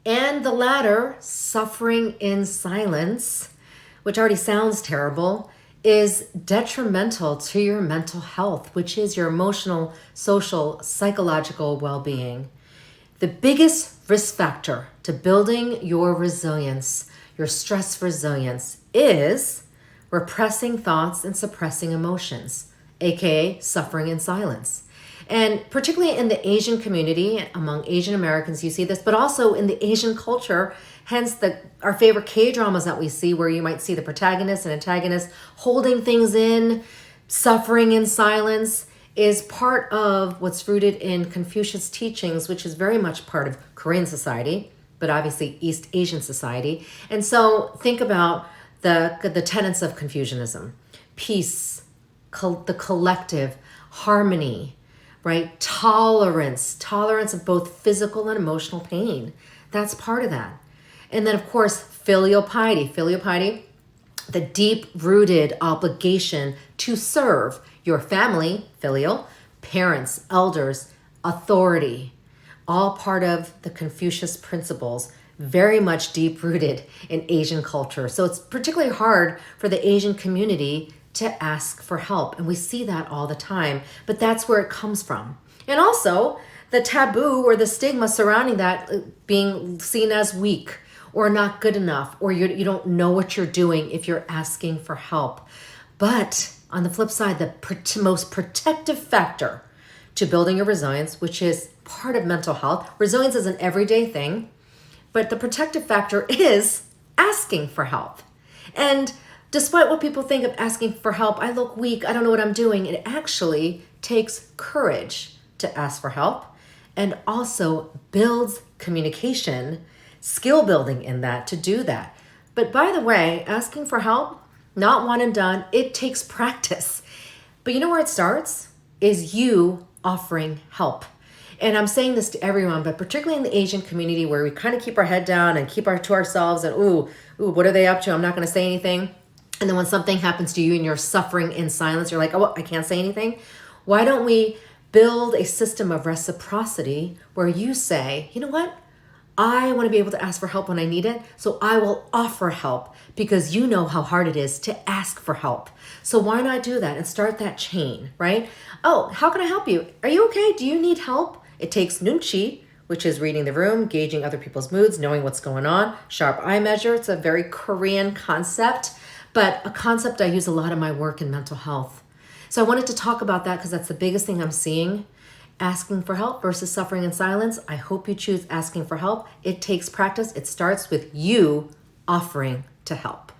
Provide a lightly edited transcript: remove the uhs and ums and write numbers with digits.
And the latter, suffering in silence, which already sounds terrible, is detrimental to your mental health, which is your emotional, social, psychological well being. The biggest risk factor to building your resilience, your stress resilience, is repressing thoughts and suppressing emotions, aka suffering in silence. And particularly in the Asian community, among Asian Americans, you see this, but also in the Asian culture, hence our favorite K-dramas that we see, where you might see the protagonist and antagonist holding things in, suffering in silence, is part of what's rooted in Confucius teachings, which is very much part of Korean society, but obviously East Asian society. And so think about the tenets of Confucianism: peace, the collective, harmony, right? Tolerance of both physical and emotional pain. That's part of that. And then, of course, filial piety. Filial piety, the deep-rooted obligation to serve your family, filial, parents, elders, authority, all part of the Confucius principles, very much deep-rooted in Asian culture. So it's particularly hard for the Asian community to ask for help. And we see that all the time, but that's where it comes from. And also the taboo or the stigma surrounding that being seen as weak or not good enough, or you don't know what you're doing if you're asking for help. But on the flip side, the most protective factor to building your resilience, which is part of mental health, resilience is an everyday thing, but the protective factor is asking for help. And despite what people think of asking for help, I look weak, I don't know what I'm doing, it actually takes courage to ask for help, and also builds communication, skill building in that to do that. But by the way, asking for help, not one and done, it takes practice. But you know where it starts? Is you offering help. And I'm saying this to everyone, but particularly in the Asian community, where we kind of keep our head down and keep to ourselves and, ooh, what are they up to? I'm not going to say anything. And then when something happens to you and you're suffering in silence, you're like, oh, I can't say anything. Why don't we build a system of reciprocity where you say, you know what? I want to be able to ask for help when I need it, so I will offer help because you know how hard it is to ask for help. So why not do that and start that chain, right? Oh, how can I help you? Are you okay? Do you need help? It takes nunchi, which is reading the room, gauging other people's moods, knowing what's going on, sharp eye measure. It's a very Korean concept, but a concept I use a lot in my work in mental health. So I wanted to talk about that because that's the biggest thing I'm seeing. Asking for help versus suffering in silence. I hope you choose asking for help. It takes practice. It starts with you offering to help.